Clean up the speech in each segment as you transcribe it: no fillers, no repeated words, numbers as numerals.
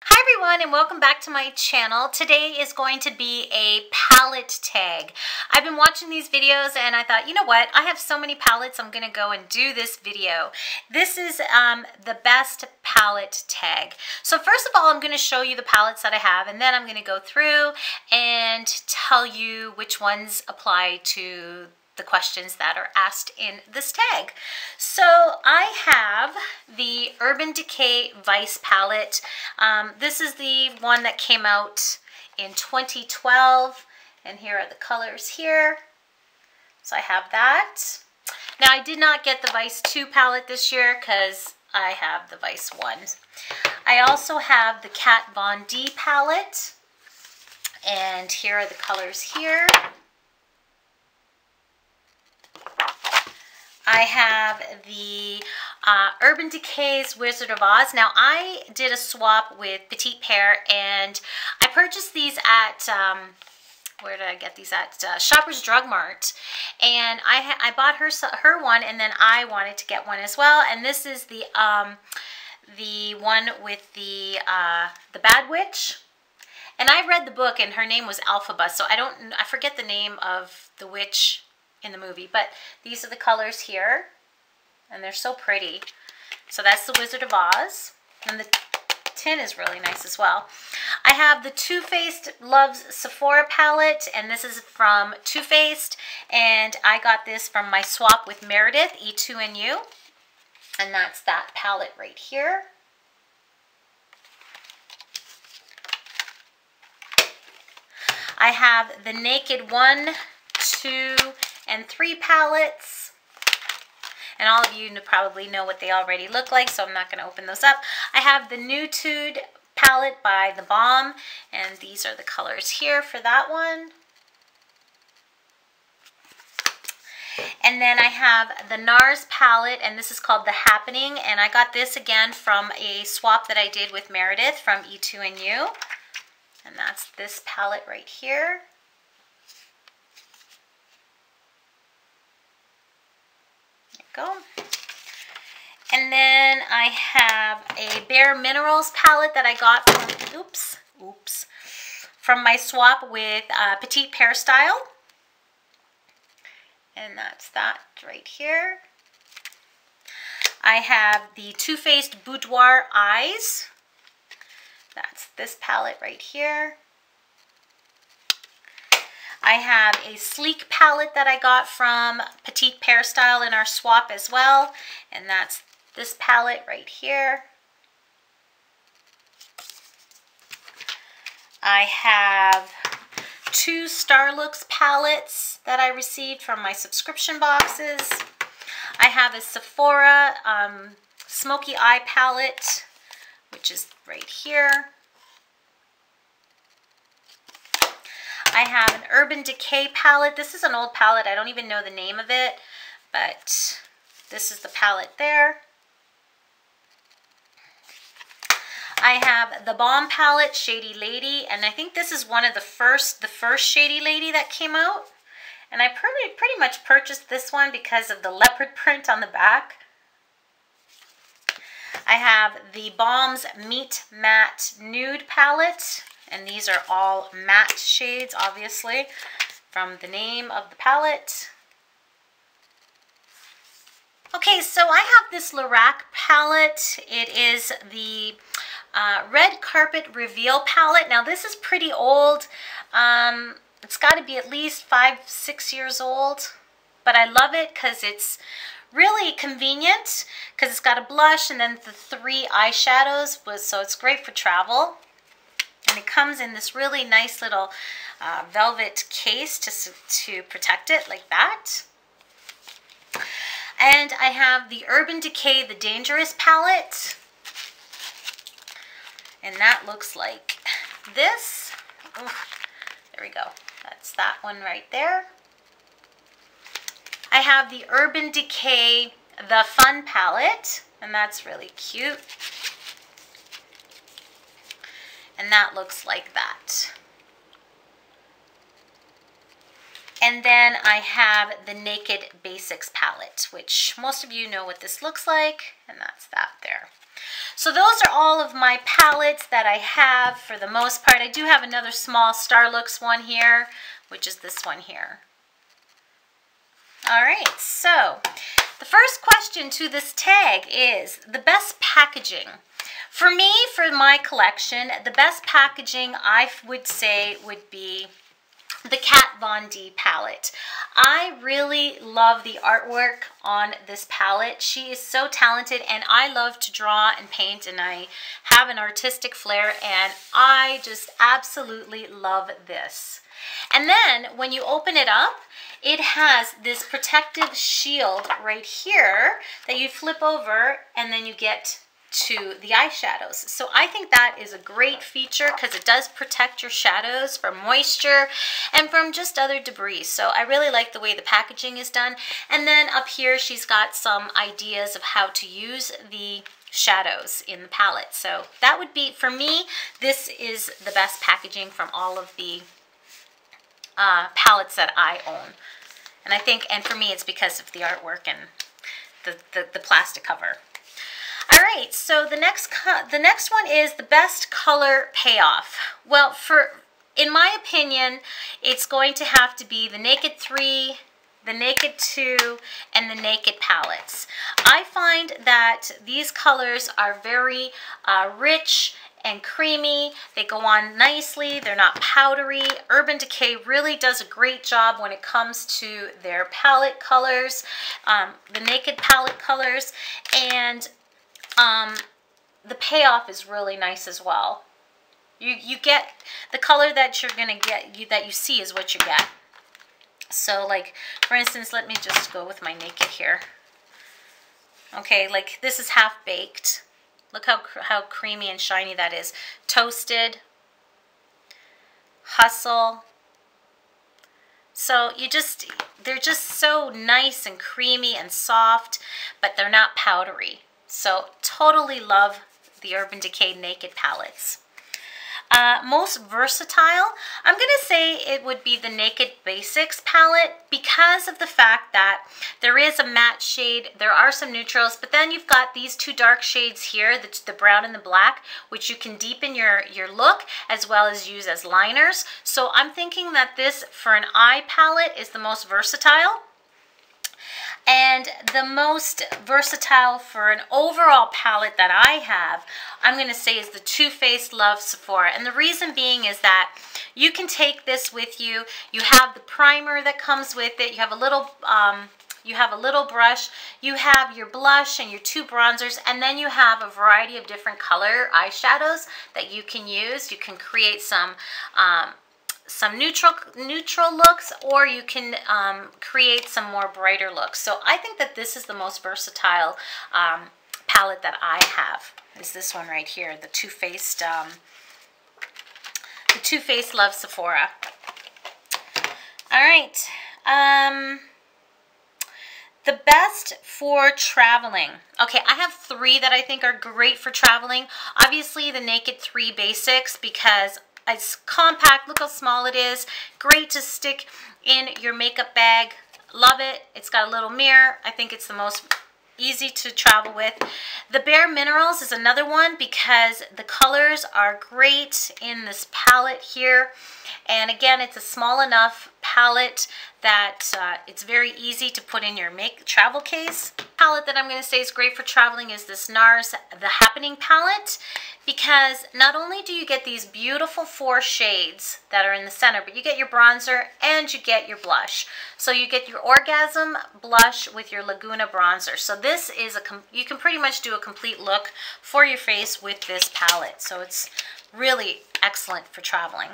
Hi everyone and welcome back to my channel. Today is going to be a palette tag. I've been watching these videos and I thought, you know what, I have so many palettes, I'm going to go and do this video. This is the best palette tag. So first of all, I'm going to show you the palettes that I have, and then I'm going to go through and tell you which ones apply to the questions that are asked in this tag. So I have the Urban Decay Vice palette. This is the one that came out in 2012, and here are the colors here. So I have that. Now I did not get the Vice 2 palette this year because I have the Vice 1. I also have the Kat Von D palette, and here are the colors here. I have the Urban Decay's Wizard of Oz. Now I did a swap with Petite Pear and I purchased these at, where did I get these at? Shoppers Drug Mart. And I bought her one, and then I wanted to get one as well. And this is the one with the Bad Witch. And I read the book and her name was Alphaba, so I forget the name of the witch in the movie, but these are the colors here, and they're so pretty. So that's the Wizard of Oz, and the tin is really nice as well. I have the Too Faced Loves Sephora palette, and this is from Too Faced, and I got this from my swap with Meredith, E2NU, and that's that palette right here. I have the Naked 1, 2, and 3 palettes, and all of you probably know what they already look like, so I'm not going to open those up. I have the Nude palette by The Balm, and these are the colors here for that one. And then I have the NARS palette, and this is called The Happening, and I got this again from a swap that I did with Meredith from E2NU, and that's this palette right here. Go. And then I have a Bare Minerals palette that I got from, from my swap with Petite Pear Style. And that's that right here. I have the Too Faced Boudoir Eyes. That's this palette right here. I have a Sleek palette that I got from Petite Pear Style in our swap as well, and that's this palette right here. I have 2 Starlooks palettes that I received from my subscription boxes. I have a Sephora Smoky Eye palette, which is right here. I have an Urban Decay palette. This is an old palette. I don't even know the name of it, but this is the palette there. I have the Balm palette, Shady Lady, and I think this is one of the first Shady Lady that came out. And I pretty much purchased this one because of the leopard print on the back. I have the Balm's Meat Matte Nude palette. And these are all matte shades, obviously, from the name of the palette. Okay, so I have this Lorac palette. It is the Red Carpet Reveal palette. Now, this is pretty old. It's got to be at least 5-6 years old. But I love it because it's really convenient, because it's got a blush and then the 3 eyeshadows, so it's great for travel. And it comes in this really nice little velvet case to protect it like that. And I have the Urban Decay The Dangerous palette. And that looks like this. Ooh, there we go. That's that one right there. I have the Urban Decay The Fun palette. And that's really cute. And that looks like that. And then I have the Naked Basics palette, which most of you know what this looks like, and that's that there. So those are all of my palettes that I have for the most part. I do have another small Starlooks one here, which is this one here. All right, so the first question to this tag is the best packaging. For me, for my collection, the best packaging I would say would be the Kat Von D palette. I really love the artwork on this palette. She is so talented, and I love to draw and paint, and I have an artistic flair, and I just absolutely love this. And then when you open it up, it has this protective shield right here that you flip over, and then you get to the eyeshadows. So I think that is a great feature because it does protect your shadows from moisture and from just other debris. So I really like the way the packaging is done. And then up here she's got some ideas of how to use the shadows in the palette. So that would be, for me, this is the best packaging from all of the palettes that I own. And I think, and for me, it's because of the artwork and the plastic cover. All right, so the next one is the best color payoff. Well, in my opinion, it's going to have to be the Naked 3, the Naked 2, and the Naked palettes. I find that these colors are very rich and creamy. They go on nicely. They're not powdery. Urban Decay really does a great job when it comes to their palette colors, the Naked palette colors, and the payoff is really nice as well. You get the color that you're gonna get, that you see is what you get. So like, for instance, let me just go with my Naked here. Okay, like this is Half Baked. Look how creamy and shiny that is. Toasted. Hustle. So they're just so nice and creamy and soft, but they're not powdery. So totally love the Urban Decay Naked palettes. Most versatile, I'm going to say it would be the Naked Basics palette because of the fact that there is a matte shade, there are some neutrals, but then you've got these two dark shades here, the brown and the black, which you can deepen your look as well as use as liners. So I'm thinking that this, for an eye palette, is the most versatile. And the most versatile for an overall palette that I have, I'm going to say, is the Too Faced Love Sephora. And the reason being is that you can take this with you. You have the primer that comes with it. You have a little brush. You have your blush and your two bronzers, and then you have a variety of different color eyeshadows that you can use. You can create some neutral looks, or you can create some more brighter looks. So I think that this is the most versatile palette that I have, is this one right here, the Too Faced Love Sephora. All right, the best for traveling. Okay, I have three that I think are great for traveling. Obviously the Naked 3 Basics, because it's compact. Look how small it is. Great to stick in your makeup bag. Love it. It's got a little mirror. I think it's the most easy to travel with. The Bare Minerals is another one because the colors are great in this palette here. And again, it's a small enough palette that it's very easy to put in your travel case. Palette that I'm going to say is great for traveling is this NARS The Happening palette, because not only do you get these beautiful 4 shades that are in the center, but you get your bronzer and you get your blush. So you get your Orgasm blush with your Laguna bronzer. So this is you can pretty much do a complete look for your face with this palette. So it's really excellent for traveling.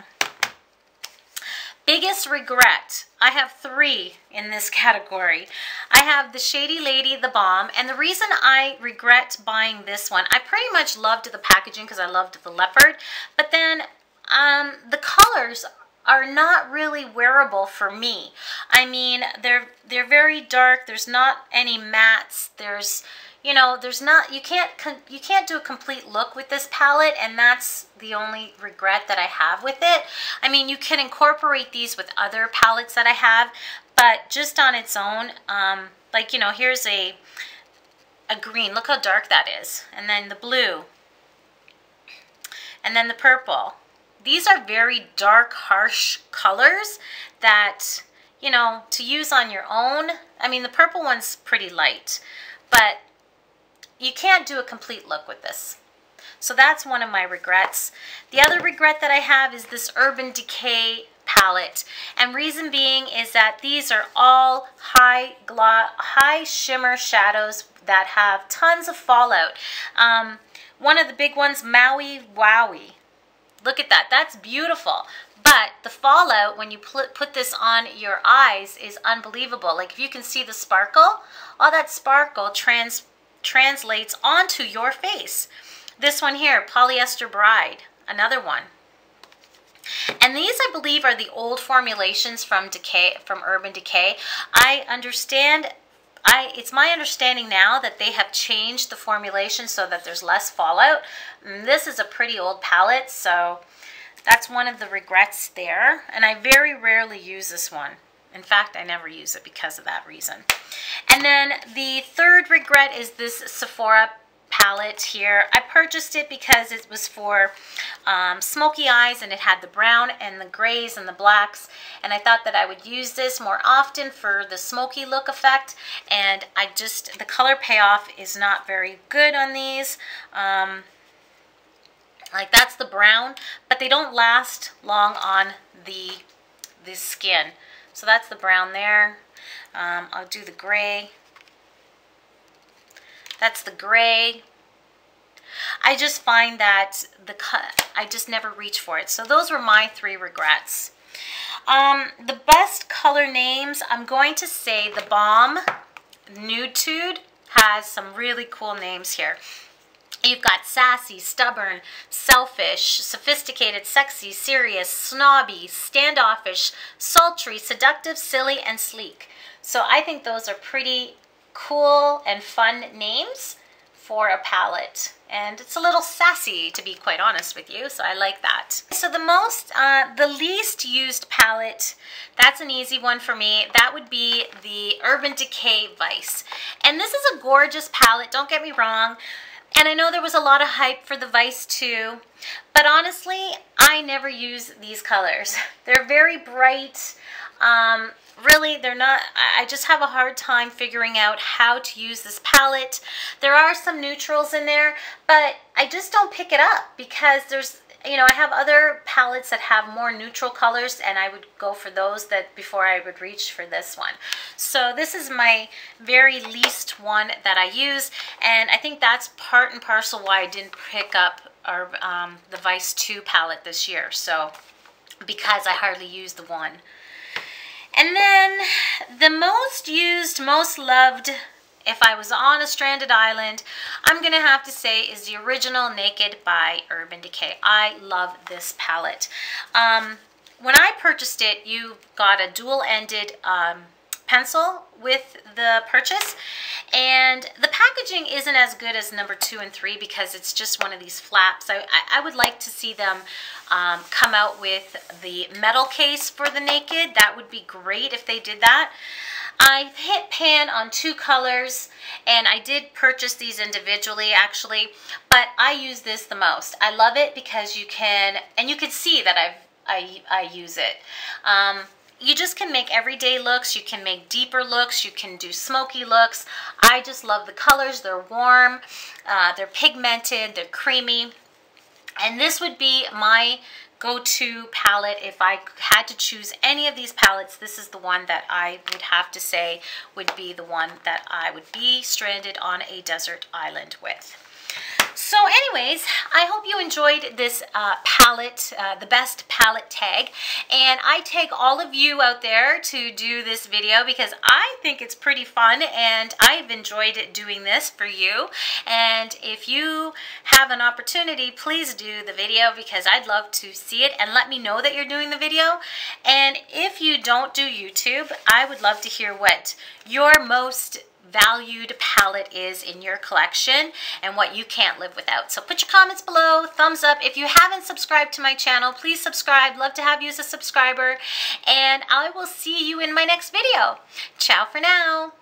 Biggest regret. I have 3 in this category. I have the Shady Lady, the Balm, and the reason I regret buying this one, I pretty much loved the packaging because I loved the leopard, but then the colors are not really wearable for me. I mean, they're very dark. There's not any mattes. There's, you know, you can't do a complete look with this palette, and that's the only regret that I have with it. I mean, you can incorporate these with other palettes that I have, but just on its own, like, you know, here's a green. Look how dark that is. And then the blue. And then the purple. These are very dark, harsh colors that, you know, to use on your own. I mean, the purple one's pretty light, but you can't do a complete look with this. So that's one of my regrets. The other regret that I have is this Urban Decay palette, and reason being is that these are all high shimmer shadows that have tons of fallout. One of the big ones, Maui Wowie. Look at that, that's beautiful. But the fallout when you put this on your eyes is unbelievable. Like, if you can see the sparkle, all that sparkle translates onto your face. This one here, Polyester Bride, another one. And these, I believe, are the old formulations from Urban Decay. It's my understanding now that they have changed the formulation so that there's less fallout. This is a pretty old palette, so that's one of the regrets there. And I very rarely use this one. In fact, I never use it because of that reason. And then the third regret is this Sephora palette here. I purchased it because it was for smoky eyes, and it had the brown and the grays and the blacks, and I thought that I would use this more often for the smoky look effect, and the color payoff is not very good on these. Like, that's the brown, but they don't last long on the skin. So that's the brown there. I'll do the gray. That's the gray. I just find that I just never reach for it. So those were my three regrets. The best color names, I'm going to say the Balm Nude has some really cool names here. You've got sassy, stubborn, selfish, sophisticated, sexy, serious, snobby, standoffish, sultry, seductive, silly, and sleek. So I think those are pretty cool and fun names for a palette, and it's a little sassy, to be quite honest with you, so I like that. So the least used palette, that's an easy one for me. That would be the Urban Decay Vice, and this is a gorgeous palette, don't get me wrong, and I know there was a lot of hype for the Vice too, but honestly, I never use these colors. They're very bright. Really, they're not, I just have a hard time figuring out how to use this palette. There are some neutrals in there, but I just don't pick it up because there's, you know, I have other palettes that have more neutral colors, and I would go for those before I would reach for this one. So this is my very least one that I use, and I think that's part and parcel why I didn't pick up the Vice 2 palette this year. So, because I hardly use the one. And then the most used, most loved, if I was on a stranded island, I'm going to have to say is the original Naked by Urban Decay. I love this palette. When I purchased it, you got a dual-ended pencil with the purchase, and the packaging isn't as good as number 2 and 3 because it's just one of these flaps. I would like to see them come out with the metal case for the Naked. That would be great if they did that. I hit pan on 2 colors, and I did purchase these individually actually, but I use this the most. I love it because you can see that I use it. You just can make everyday looks, you can make deeper looks, you can do smoky looks. I just love the colors. They're warm, they're pigmented, they're creamy. And this would be my go-to palette. If I had to choose any of these palettes, this is the one that I would have to say would be the one that I would be stranded on a desert island with. So anyways, I hope you enjoyed this palette, the best palette tag, and I tag all of you out there to do this video because I think it's pretty fun and I've enjoyed doing this for you. And if you have an opportunity, please do the video because I'd love to see it, and let me know that you're doing the video. And if you don't do YouTube, I would love to hear what your most valued palette is in your collection and what you can't live without. So put your comments below, thumbs up. If you haven't subscribed to my channel, please subscribe. Love to have you as a subscriber, and I will see you in my next video. Ciao for now.